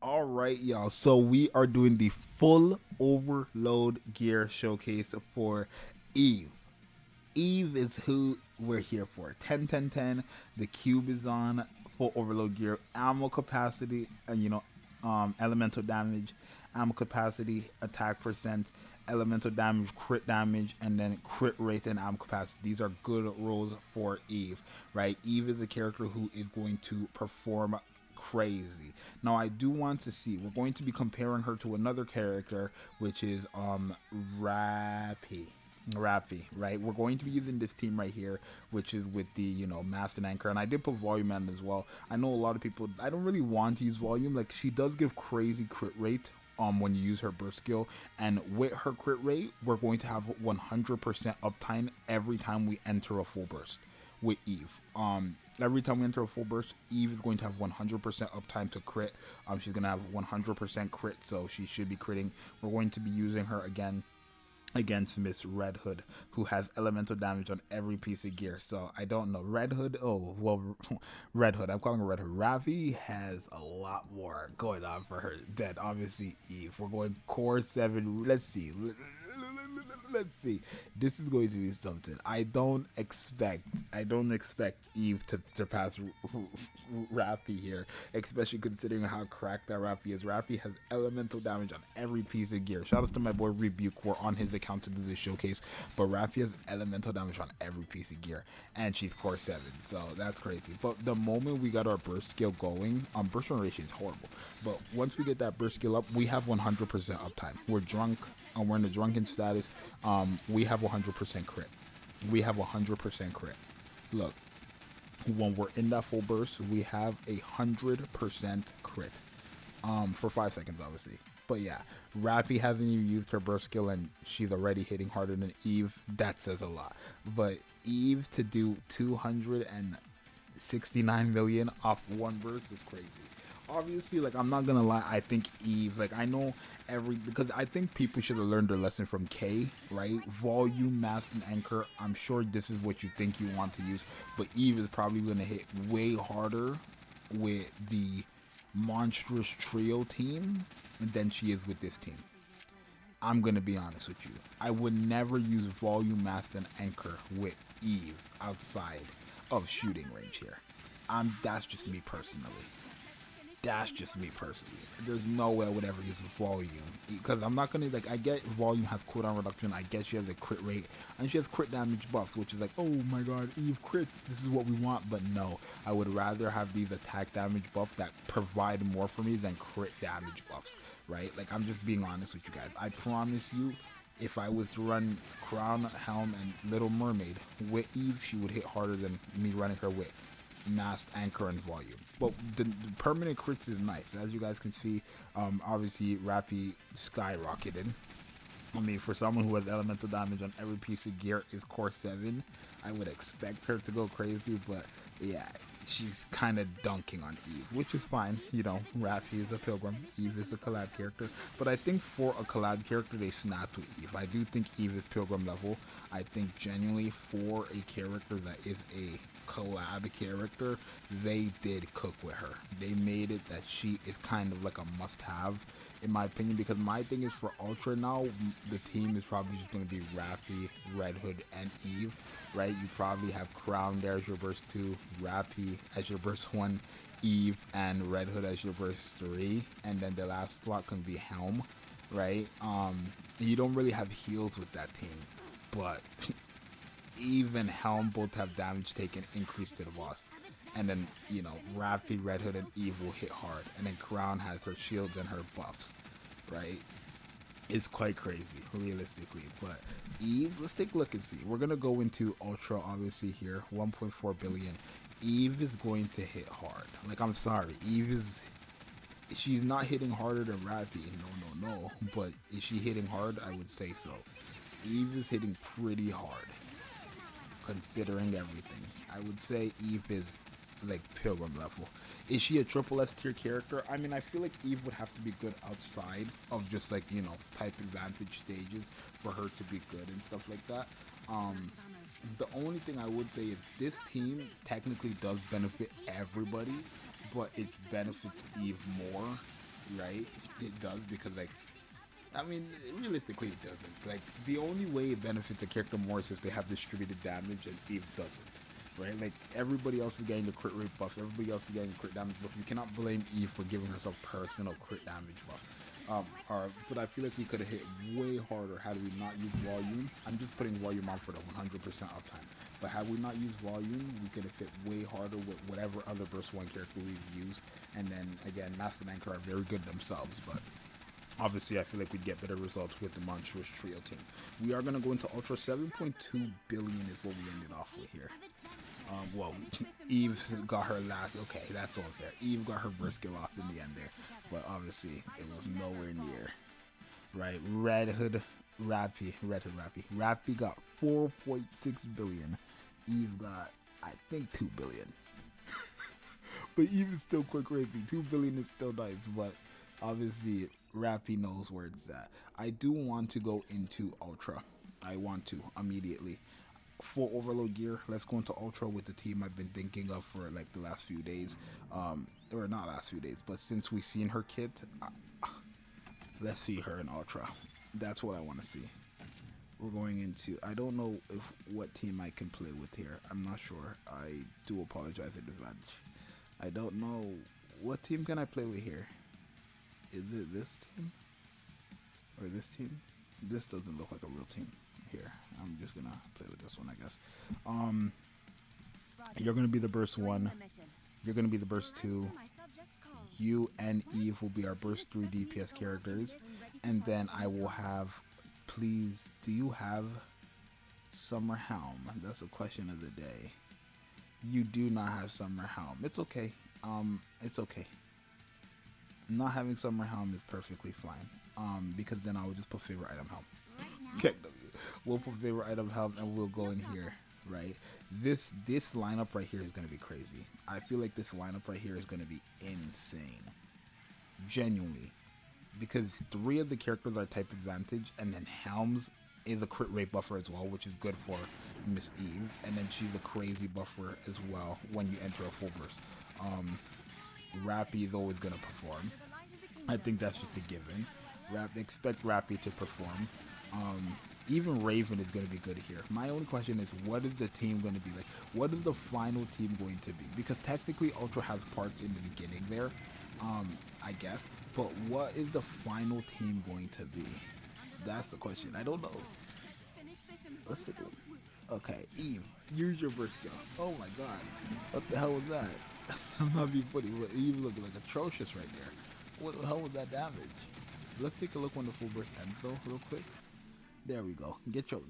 All right, y'all. So we are doing the full overload gear showcase for Eve. Eve is who we're here for. 10, 10, 10. The cube is on full overload gear, ammo capacity, elemental damage, ammo capacity, attack percent, elemental damage, crit damage, and then crit rate and ammo capacity. These are good rolls for Eve, right? Eve is a character who is going to perform crazy. Now I do want to see. We're going to be comparing her to another character, which is Rappy. Rafi, right? We're going to be using this team right here, which is with the Master and Anchor, and I did put Volume on as well. I know a lot of people. I don't really want to use Volume. Like she does give crazy crit rate. When you use her burst skill, and with her crit rate, we're going to have 100% uptime every time we enter a full burst with Eve. Every time we enter a full burst, Eve is going to have 100% uptime to crit. She's going to have 100% crit, so she should be critting. We're going to be using her again against Miss Red Hood, who has elemental damage on every piece of gear. So I don't know. Red Hood, oh, well, Red Hood, I'm calling her Red Hood. Ravi has a lot more going on for her than obviously Eve. We're going core 7. Let's see. Let's see. This is going to be something. I don't expect Eve to surpass Rafi here, especially considering how cracked that Rafi is. Rafi has elemental damage on every piece of gear. Shout out to my boy Rebuke. We're on his account to do this showcase, but Rafi has elemental damage on every piece of gear, and she's core 7, so that's crazy. But the moment we got our burst skill going, burst generation is horrible, but once we get that burst skill up, we have 100% uptime. We're drunk, we're in the drunken status. We have 100% crit. We have 100% crit. Look, when we're in that full burst, we have 100% crit. For 5 seconds, obviously. But yeah, Rafi hasn't even used her burst skill and she's already hitting harder than Eve. That says a lot. But Eve to do 269 million off one burst is crazy. Obviously, like I'm not gonna lie, I think Eve, like I know because I think people should have learned their lesson from K, right? Volume, Master, and Anchor. I'm sure this is what you think you want to use, but Eve is probably gonna hit way harder with the monstrous trio team than she is with this team. I'm gonna be honest with you. I would never use Volume, Master, and Anchor with Eve outside of shooting range here. That's just me personally. That's just me personally. There's no way I would ever use volume because I'm not gonna like. I get volume has cooldown reduction. I get she has a crit rate and she has crit damage buffs, which is like, oh my god, Eve crits. This is what we want. But no, I would rather have these attack damage buffs that provide more for me than crit damage buffs. Right? Like I'm just being honest with you guys. I promise you, if I was to run Crown, Helm, and Little Mermaid with Eve, she would hit harder than me running her with Mast, Anchor, and Volume. But the permanent crits is nice. As you guys can see, obviously Rappy skyrocketed. I mean, for someone who has elemental damage on every piece of gear is core 7, I would expect her to go crazy, but yeah, she's kind of dunking on Eve, which is fine. You know, Rafi is a pilgrim, Eve is a collab character, but I think for a collab character, they snapped with Eve. I do think Eve is pilgrim level. I think genuinely for a character that is a collab character, they did cook with her. They made it that she is kind of like a must-have in my opinion, because my thing is for Ultra now, the team is probably just going to be Rafi, Red Hood, and Eve, right? You probably have Crown there as your burst 2, Rafi as your burst 1, Eve and Red Hood as your burst 3, and then the last slot can be Helm, right? You don't really have heals with that team, but Eve and Helm both have damage taken increased to the boss. And then, Rafi, Red Hood, and Eve will hit hard. And then Crown has her shields and her buffs, right? It's quite crazy, realistically. But Eve, let's take a look and see. We're going to go into Ultra, obviously, here. 1.4 billion. Eve is going to hit hard. Like, I'm sorry. She's not hitting harder than Rafi. No. But is she hitting hard? I would say so. Eve is hitting pretty hard, considering everything. I would say Eve is like pilgrim level. Is she a triple S tier character? I mean, I feel like Eve would have to be good outside of just like, type advantage stages for her to be good and stuff like that. The only thing I would say is this team technically does benefit everybody, but it benefits Eve more right? It does because like, I mean, realistically it doesn't. Like, the only way it benefits a character more is if they have distributed damage and Eve doesn't. Right? Like, everybody else is getting the crit rate buff, everybody else is getting the crit damage buff. You cannot blame Eve for giving herself personal crit damage buff. But I feel like we could have hit way harder had we not used volume. I'm just putting volume on for the 100% uptime. But had we not used volume, we could have hit way harder with whatever other burst 1 character we've used. And then, again, Master and Anchor are very good themselves, but obviously I feel like we'd get better results with the Monstrous Trio team. We are going to go into Ultra. 7.2 billion is what we ended off with here. Well, Eve got her last. Okay, that's unfair. Eve got her burst skill off in the end there, but obviously it was nowhere near. Right, Red Hood Rappy got 4.6 billion. Eve got, I think, 2 billion. But Eve is still quite crazy. 2 billion is still nice, but obviously Rappy knows where it's at. I do want to go into Ultra. I want to immediately. For Overload gear, let's go into Ultra with the team I've been thinking of for like the last few days, or not last few days, but since we've seen her kit, let's see her in Ultra. That's what I want to see. We're going into, I don't know what team I can play with here. I'm not sure. I do apologize in advance. I don't know, what team can I play with here? Is it this team or this team? This doesn't look like a real team. Here, I'm just gonna play with this one, I guess. You're gonna be the burst 1. You're gonna be the burst 2. You and Eve will be our burst 3 DPS characters, and then I will have. Please, do you have Summer Helm? That's a question of the day. You do not have Summer Helm. It's okay. It's okay. Not having Summer Helm is perfectly fine. Because then I will just put favorite item helm. Okay. We'll put favorite item help and we'll go in here, right? This lineup right here is going to be crazy. I feel like this lineup right here is going to be insane. Genuinely. Because 3 of the characters are type advantage, and then Helms is a crit rate buffer as well, which is good for Miss Eve. And then she's a crazy buffer as well when you enter a full burst. Rappy is always going to perform. I think that's just a given. Expect Rappy to perform. Even Raven is going to be good here. My only question is, what is the team going to be like? What is the final team going to be? Because technically Ultra has parts in the beginning there, I guess. But what is the final team going to be? That's the question. I don't know. Let's take a look. Okay, Eve, use your burst skill. Oh my god. What the hell was that? I'm not being funny, but Eve looked like atrocious right there. What the hell was that damage? Let's take a look when the full burst ends though, real quick. There we go. Get your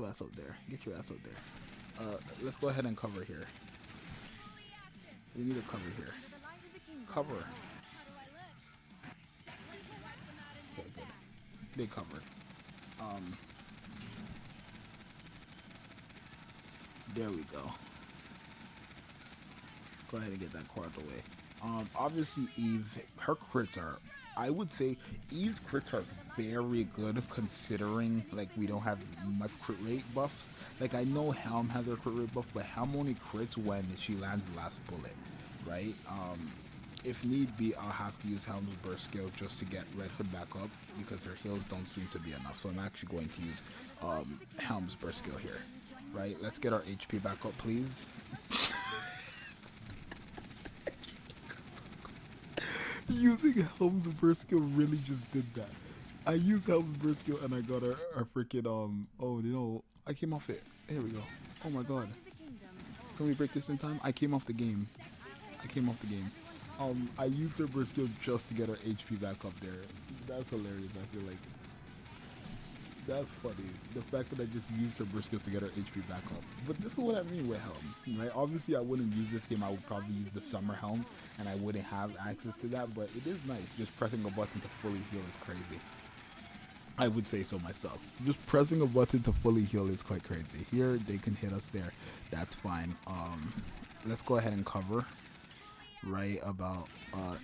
ass up there. Get your ass up there. Let's go ahead and cover here. We need a cover here. Cover. Okay, good. They covered. There we go. Go ahead and get that core out the way. Obviously Eve, her crits are, I would say Eve's crits are very good considering like we don't have much crit rate buffs. Like I know Helm has her crit rate buff, but Helm only crits when she lands the last bullet, right? If need be, I'll have to use Helm's burst skill just to get Red Hood back up because her heals don't seem to be enough. So I'm actually going to use Helm's burst skill here, right? Let's get our HP back up, please. Using Helm's burst skill really just did that. I used Helm's burst skill and I got our freaking oh no, I came off it. Here we go. Oh my god. Can we break this in time? I came off the game. I used her burst skill just to get her HP back up there. That's hilarious, I feel like. That's funny. The fact that I just used her burst skill to get her HP back up. But this is what I mean with Helm, right? Obviously, I wouldn't use this team. I would probably use the Summer Helm, and I wouldn't have access to that. But it is nice. Just pressing a button to fully heal is crazy. I would say so myself. Just pressing a button to fully heal is quite crazy. Here, they can hit us there. That's fine. Let's go ahead and cover right about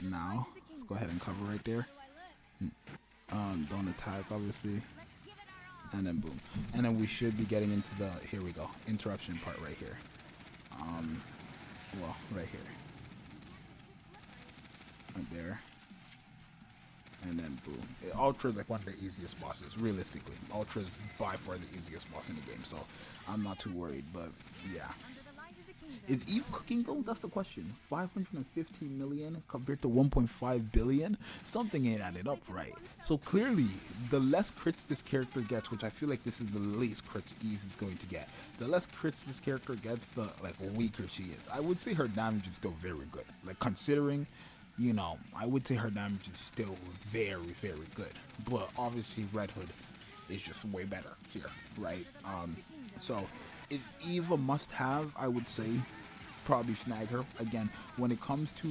now. Let's go ahead and cover right there. Don't attack, obviously. And then boom. And then we should be getting into the, here we go, interruption part right here. Well, right here. Right there. And then boom. Ultra is like one of the easiest bosses, realistically. Ultra is by far the easiest boss in the game, so I'm not too worried, but yeah. Is Eve cooking though? That's the question. 515 million compared to 1.5 billion? Something ain't added up right. So clearly, the less crits this character gets, which I feel like this is the least crits Eve is going to get. The less crits this character gets, the like weaker she is. I would say her damage is still very good. Like considering, you know, I would say her damage is still very, very good. But obviously Red Hood is just way better here, right? So is Eve a must-have? I would say probably snag her. Again, when it comes to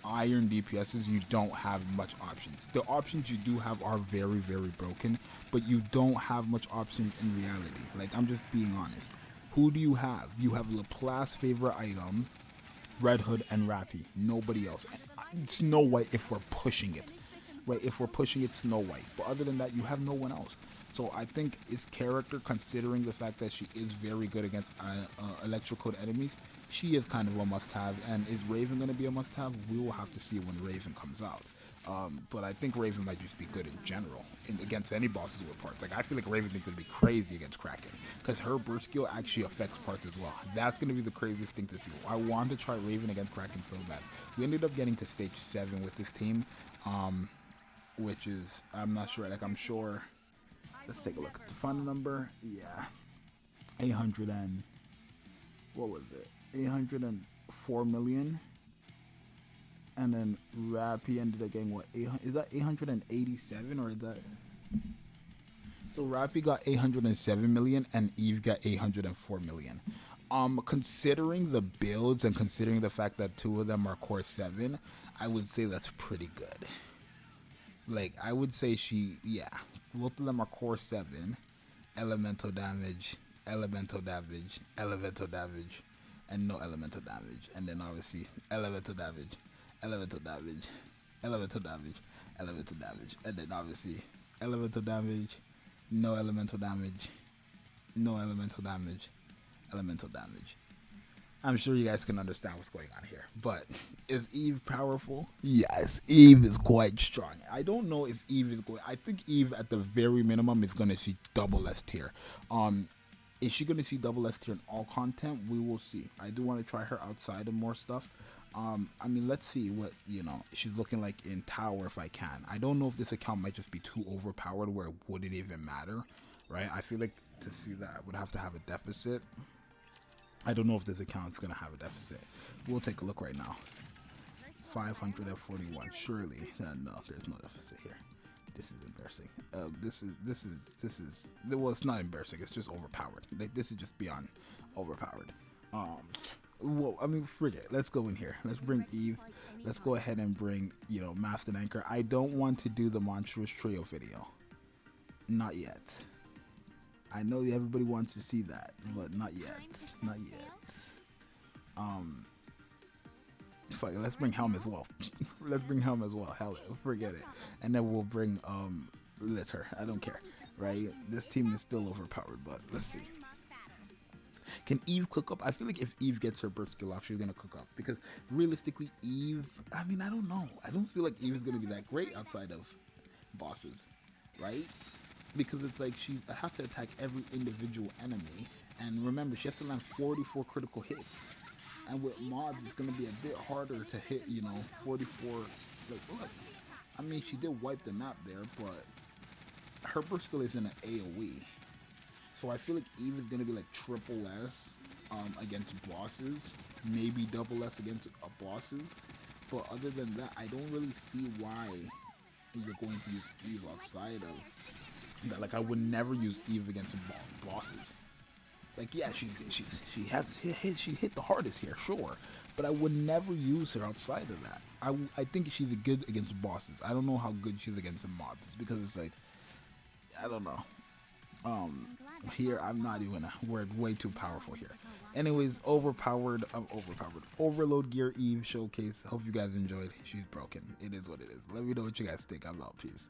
iron DPSs, you don't have much options. The options you do have are very, very broken, but you don't have much options in reality. Like, I'm just being honest. Who do you have? You have Laplace favorite item, Red Hood, and Rappy. Nobody else. Snow White if we're pushing it. Right? If we're pushing it, Snow White. But other than that, you have no one else. So I think his character, considering the fact that she is very good against electrical enemies, she is kind of a must-have. And is Raven going to be a must-have? We will have to see when Raven comes out. But I think Raven might just be good in general against any bosses with parts. Like, I feel like Raven is going to be crazy against Kraken because her burst skill actually affects parts as well. That's going to be the craziest thing to see. I want to try Raven against Kraken so bad. We ended up getting to stage 7 with this team, which is, I'm not sure, like, I'm sure. Let's take a look at the final number. Yeah, 800 and what was it? 804 million. And then Rappy ended up getting what? Is that 887 or is that? So Rappy got 807 million and Eve got 804 million. Considering the builds and considering the fact that 2 of them are core 7, I would say that's pretty good. Like, I would say yeah, both of them are core 7, elemental damage, elemental damage, elemental damage, and no elemental damage. And then obviously elemental damage, elemental damage, elemental damage, elemental damage. And then obviously elemental damage, no elemental damage, no elemental damage, elemental damage. I'm sure you guys can understand what's going on here. But is Eve powerful? Yes, Eve is quite strong. I don't know if Eve is going. I think Eve at the very minimum is going to see double S tier. Is she going to see double S tier in all content? We will see. I do want to try her outside of more stuff. I mean, let's see what, you know, she's looking like in tower if I can. I don't know if this account might just be too overpowered where it wouldn't even matter, right? I feel like to see that I would have to have a deficit. I don't know if this account is going to have a deficit. We'll take a look right now. 541. Surely. No, there's no deficit here. This is embarrassing. This is, well, it's not embarrassing. It's just overpowered. Like, this is just beyond overpowered. Well, I mean, forget. Let's go in here. Let's bring Eve. Let's go ahead and bring, you know, Master Anchor. I don't want to do the Monstrous Trio video. Not yet. I know everybody wants to see that, but not yet. Not yet. Fuck it, let's bring Helm as well. Let's bring Helm as well. Hell, forget it. And then we'll bring Litter. I don't care, right? This team is still overpowered, but let's see. Can Eve cook up? I feel like if Eve gets her burst skill off, she's gonna cook up. Because realistically, Eve, I mean, I don't know. I don't feel like Eve is gonna be that great outside of bosses, right? Because it's like she has to attack every individual enemy, and remember, she has to land 44 critical hits. And with mobs, it's gonna be a bit harder to hit, you know, 44. Like, look, I mean, she did wipe the map there, but her burst skill is in an AOE. So I feel like Eve is gonna be like triple S against bosses, maybe double S against bosses. But other than that, I don't really see why you're going to use Eve outside of that. Like, I would never use Eve against bosses. Like, yeah, she hit the hardest here, sure, but I would never use her outside of that. I think she's good against bosses. I don't know how good she's against the mobs, because it's like, I don't know. Here I'm not even. We're way too powerful here. Anyways, overpowered. Overload gear Eve showcase. Hope you guys enjoyed. She's broken. It is what it is. Let me know what you guys think. I'm out. Peace.